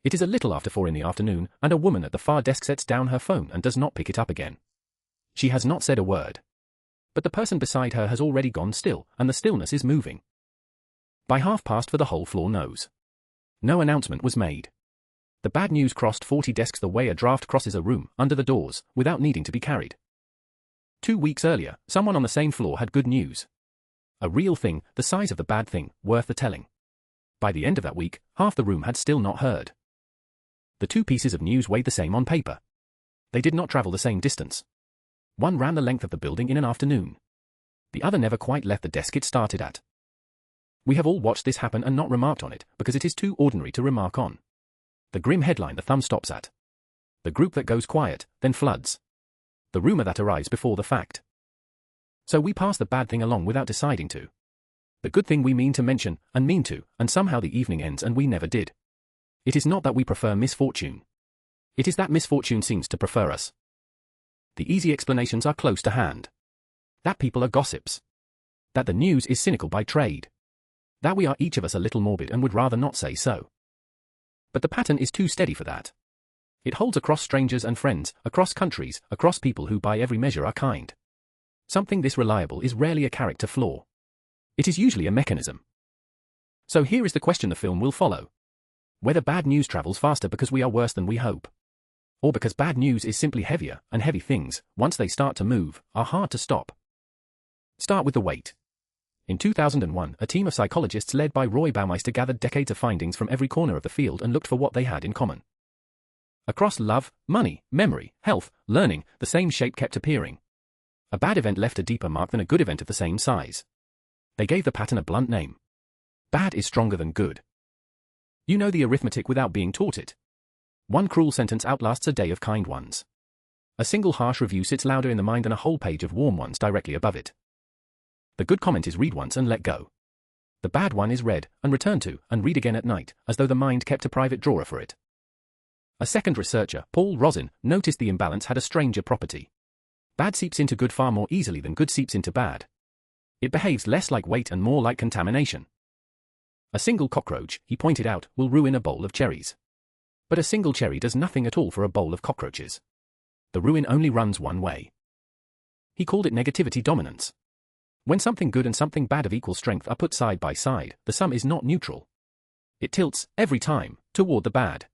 It is a little after 4 in the afternoon, and a woman at the far desk sets down her phone and does not pick it up again. She has not said a word. But the person beside her has already gone still, and the stillness is moving. By 4:30 the whole floor knows. No announcement was made. The bad news crossed 40 desks the way a draft crosses a room, under the doors, without needing to be carried. 2 weeks earlier, someone on the same floor had good news. A real thing, the size of the bad thing, worth the telling. By the end of that week, half the room had still not heard. The 2 pieces of news weighed the same on paper. They did not travel the same distance. One ran the length of the building in an afternoon. The other never quite left the desk it started at. We have all watched this happen and not remarked on it, because it is too ordinary to remark on. The grim headline the thumb stops at. The group that goes quiet, then floods. The rumor that arrives before the fact. So we pass the bad thing along without deciding to. The good thing we mean to mention, and mean to, and somehow the evening ends and we never did. It is not that we prefer misfortune. It is that misfortune seems to prefer us. The easy explanations are close to hand. That people are gossips. That the news is cynical by trade. That we are each of us a little morbid and would rather not say so. But the pattern is too steady for that. It holds across strangers and friends, across countries, across people who by every measure are kind. Something this reliable is rarely a character flaw. It is usually a mechanism. So here is the question the film will follow. Whether bad news travels faster because we are worse than we hope. Or because bad news is simply heavier, and heavy things, once they start to move, are hard to stop. Start with the weight. In 2001, a team of psychologists led by Roy Baumeister gathered decades of findings from every corner of the field and looked for what they had in common. Across love, money, memory, health, learning, the same shape kept appearing. A bad event left a deeper mark than a good event of the same size. They gave the pattern a blunt name. Bad is stronger than good. You know the arithmetic without being taught it. One cruel sentence outlasts a day of kind ones. A single harsh review sits louder in the mind than a whole page of warm ones directly above it. The good comment is read once and let go. The bad one is read, and returned to, and read again at night, as though the mind kept a private drawer for it. A second researcher, Paul Rosin, noticed the imbalance had a stranger property. Bad seeps into good far more easily than good seeps into bad. It behaves less like weight and more like contamination. A single cockroach, he pointed out, will ruin a bowl of cherries. But a single cherry does nothing at all for a bowl of cockroaches. The ruin only runs one way. He called it negativity dominance. When something good and something bad of equal strength are put side by side, the sum is not neutral. It tilts, every time, toward the bad.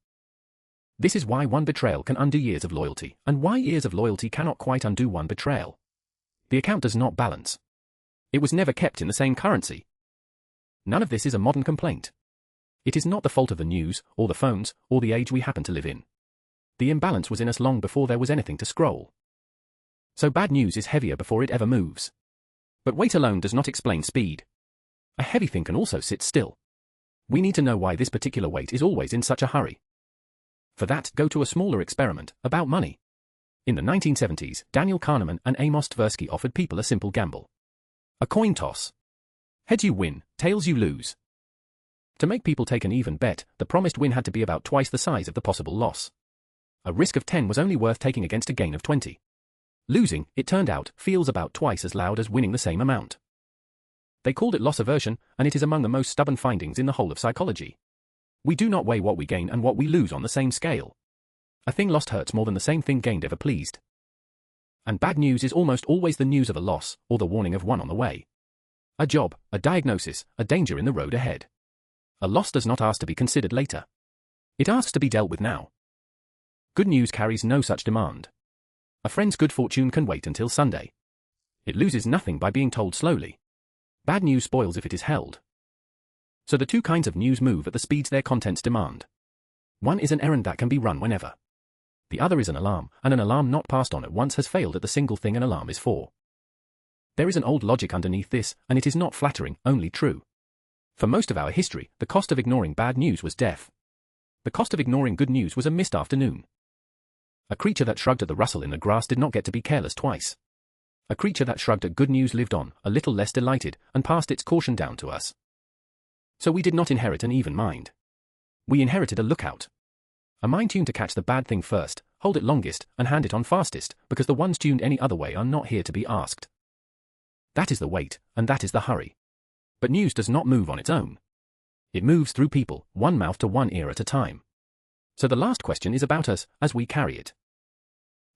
This is why one betrayal can undo years of loyalty, and why years of loyalty cannot quite undo one betrayal. The account does not balance. It was never kept in the same currency. None of this is a modern complaint. It is not the fault of the news, or the phones, or the age we happen to live in. The imbalance was in us long before there was anything to scroll. So bad news is heavier before it ever moves. But weight alone does not explain speed. A heavy thing can also sit still. We need to know why this particular weight is always in such a hurry. For that, go to a smaller experiment, about money. In the 1970s, Daniel Kahneman and Amos Tversky offered people a simple gamble. A coin toss. Heads you win, tails you lose. To make people take an even bet, the promised win had to be about twice the size of the possible loss. A risk of 10 was only worth taking against a gain of 20. Losing, it turned out, feels about twice as loud as winning the same amount. They called it loss aversion, and it is among the most stubborn findings in the whole of psychology. We do not weigh what we gain and what we lose on the same scale. A thing lost hurts more than the same thing gained ever pleased. And bad news is almost always the news of a loss, or the warning of one on the way. A job, a diagnosis, a danger in the road ahead. A loss does not ask to be considered later. It asks to be dealt with now. Good news carries no such demand. A friend's good fortune can wait until Sunday. It loses nothing by being told slowly. Bad news spoils if it is held. So the two kinds of news move at the speeds their contents demand. One is an errand that can be run whenever. The other is an alarm, and an alarm not passed on at once has failed at the single thing an alarm is for. There is an old logic underneath this, and it is not flattering, only true. For most of our history, the cost of ignoring bad news was death. The cost of ignoring good news was a missed afternoon. A creature that shrugged at the rustle in the grass did not get to be careless twice. A creature that shrugged at good news lived on, a little less delighted, and passed its caution down to us. So we did not inherit an even mind. We inherited a lookout. A mind tuned to catch the bad thing first, hold it longest, and hand it on fastest, because the ones tuned any other way are not here to be asked. That is the weight, and that is the hurry. But news does not move on its own. It moves through people, one mouth to one ear at a time. So the last question is about us, as we carry it.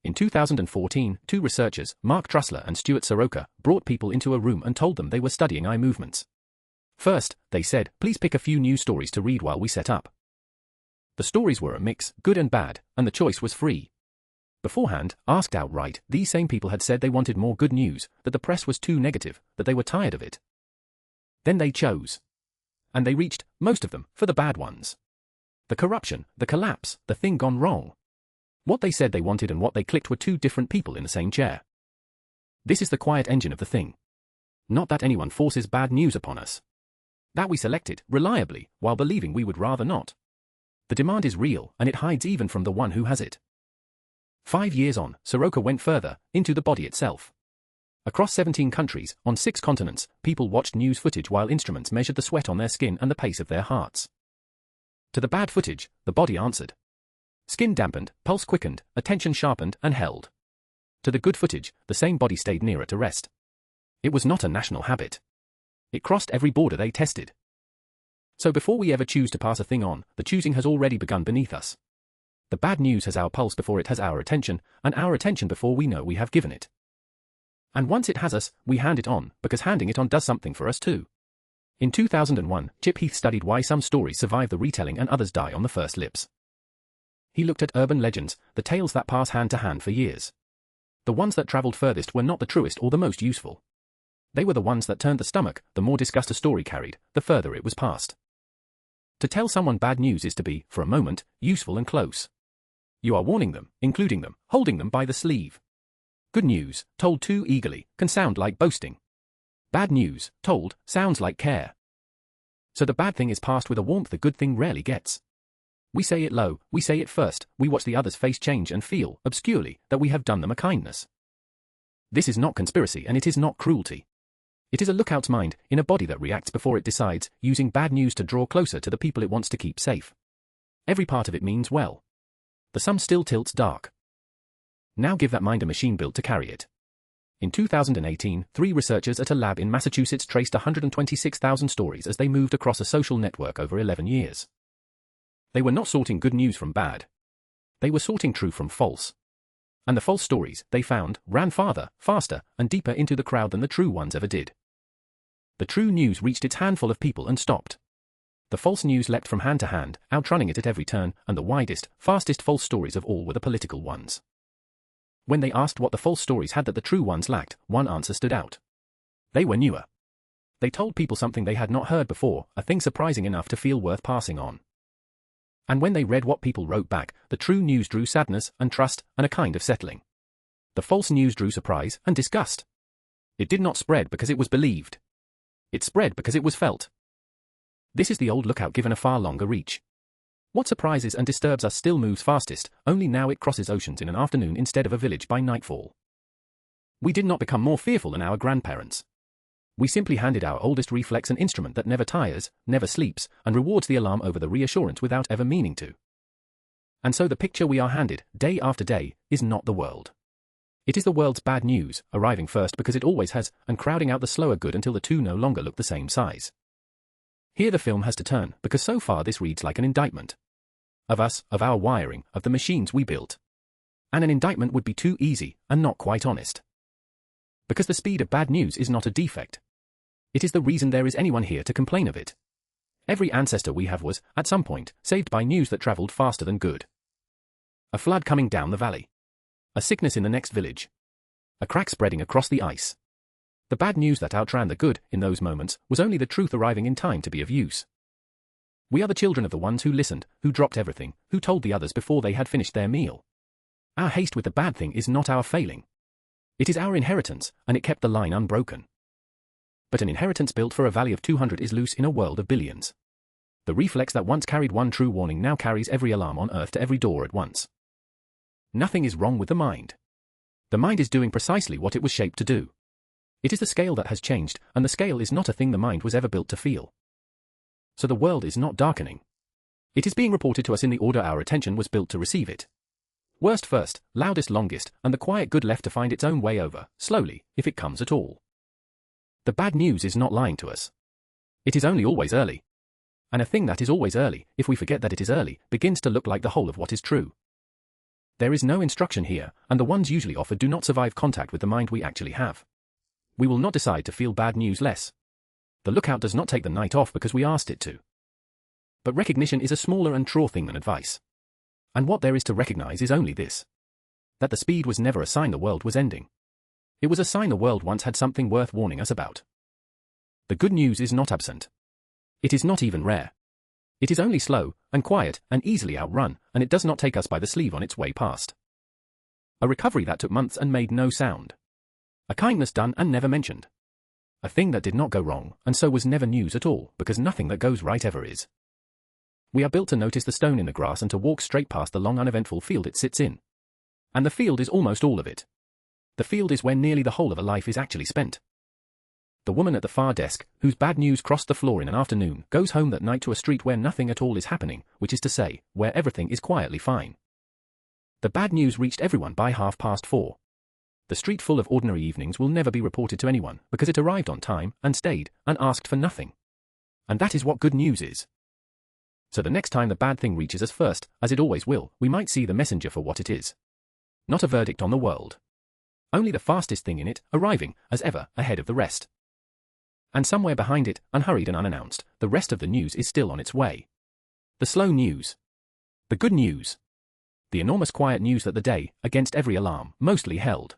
In 2014, two researchers, Mark Trussler and Stuart Soroka, brought people into a room and told them they were studying eye movements. First, they said, please pick a few news stories to read while we set up. The stories were a mix, good and bad, and the choice was free. Beforehand, asked outright, these same people had said they wanted more good news, that the press was too negative, that they were tired of it. Then they chose. And they reached, most of them, for the bad ones. The corruption, the collapse, the thing gone wrong. What they said they wanted and what they clicked were two different people in the same chair. This is the quiet engine of the thing. Not that anyone forces bad news upon us. That we select it, reliably, while believing we would rather not. The demand is real, and it hides even from the one who has it. 5 years on, Soroka went further, into the body itself. Across 17 countries, on 6 continents, people watched news footage while instruments measured the sweat on their skin and the pace of their hearts. To the bad footage, the body answered. Skin dampened, pulse quickened, attention sharpened and held. To the good footage, the same body stayed nearer to rest. It was not a national habit. It crossed every border they tested. So before we ever choose to pass a thing on, the choosing has already begun beneath us. The bad news has our pulse before it has our attention, and our attention before we know we have given it. And once it has us, we hand it on, because handing it on does something for us too. In 2001, Chip Heath studied why some stories survive the retelling and others die on the first lips. He looked at urban legends, the tales that pass hand to hand for years. The ones that travelled furthest were not the truest or the most useful. They were the ones that turned the stomach. The more disgust a story carried, the further it was passed. To tell someone bad news is to be, for a moment, useful and close. You are warning them, including them, holding them by the sleeve. Good news, told too eagerly, can sound like boasting. Bad news, told, sounds like care. So the bad thing is passed with a warmth the good thing rarely gets. We say it low, we say it first, we watch the other's face change and feel, obscurely, that we have done them a kindness. This is not conspiracy and it is not cruelty. It is a lookout's mind, in a body that reacts before it decides, using bad news to draw closer to the people it wants to keep safe. Every part of it means well. The sum still tilts dark. Now give that mind a machine built to carry it. In 2018, 3 researchers at a lab in Massachusetts traced 126,000 stories as they moved across a social network over 11 years. They were not sorting good news from bad. They were sorting true from false. And the false stories, they found, ran farther, faster, and deeper into the crowd than the true ones ever did. The true news reached its handful of people and stopped. The false news leapt from hand to hand, outrunning it at every turn, and the widest, fastest false stories of all were the political ones. When they asked what the false stories had that the true ones lacked, one answer stood out. They were newer. They told people something they had not heard before, a thing surprising enough to feel worth passing on. And when they read what people wrote back, the true news drew sadness and trust and a kind of settling. The false news drew surprise and disgust. It did not spread because it was believed. It spread because it was felt. This is the old lookout given a far longer reach. What surprises and disturbs us still moves fastest, only now it crosses oceans in an afternoon instead of a village by nightfall. We did not become more fearful than our grandparents. We simply handed our oldest reflex an instrument that never tires, never sleeps, and rewards the alarm over the reassurance without ever meaning to. And so the picture we are handed, day after day, is not the world. It is the world's bad news, arriving first because it always has, and crowding out the slower good until the two no longer look the same size. Here the film has to turn, because so far this reads like an indictment. Of us, of our wiring, of the machines we built. And an indictment would be too easy, and not quite honest. Because the speed of bad news is not a defect. It is the reason there is anyone here to complain of it. Every ancestor we have was, at some point, saved by news that travelled faster than good. A flood coming down the valley. A sickness in the next village. A crack spreading across the ice. The bad news that outran the good, in those moments, was only the truth arriving in time to be of use. We are the children of the ones who listened, who dropped everything, who told the others before they had finished their meal. Our haste with the bad thing is not our failing. It is our inheritance, and it kept the line unbroken. But an inheritance built for a valley of 200 is loose in a world of billions. The reflex that once carried one true warning now carries every alarm on Earth to every door at once. Nothing is wrong with the mind. The mind is doing precisely what it was shaped to do. It is the scale that has changed, and the scale is not a thing the mind was ever built to feel. So the world is not darkening. It is being reported to us in the order our attention was built to receive it. Worst first, loudest longest, and the quiet good left to find its own way over, slowly, if it comes at all. The bad news is not lying to us. It is only always early. And a thing that is always early, if we forget that it is early, begins to look like the whole of what is true. There is no instruction here, and the ones usually offered do not survive contact with the mind we actually have. We will not decide to feel bad news less. The lookout does not take the night off because we asked it to. But recognition is a smaller and truer thing than advice. And what there is to recognize is only this: that the speed was never a sign the world was ending. It was a sign the world once had something worth warning us about. The good news is not absent. It is not even rare. It is only slow, and quiet, and easily outrun, and it does not take us by the sleeve on its way past. A recovery that took months and made no sound. A kindness done and never mentioned. A thing that did not go wrong, and so was never news at all, because nothing that goes right ever is. We are built to notice the stone in the grass and to walk straight past the long uneventful field it sits in. And the field is almost all of it. The field is where nearly the whole of a life is actually spent. The woman at the far desk, whose bad news crossed the floor in an afternoon, goes home that night to a street where nothing at all is happening, which is to say, where everything is quietly fine. The bad news reached everyone by 4:30. The street full of ordinary evenings will never be reported to anyone, because it arrived on time, and stayed, and asked for nothing. And that is what good news is. So the next time the bad thing reaches us first, as it always will, we might see the messenger for what it is. Not a verdict on the world. Only the fastest thing in it, arriving, as ever, ahead of the rest. And somewhere behind it, unhurried and unannounced, the rest of the news is still on its way. The slow news. The good news. The enormous quiet news that the day, against every alarm, mostly held.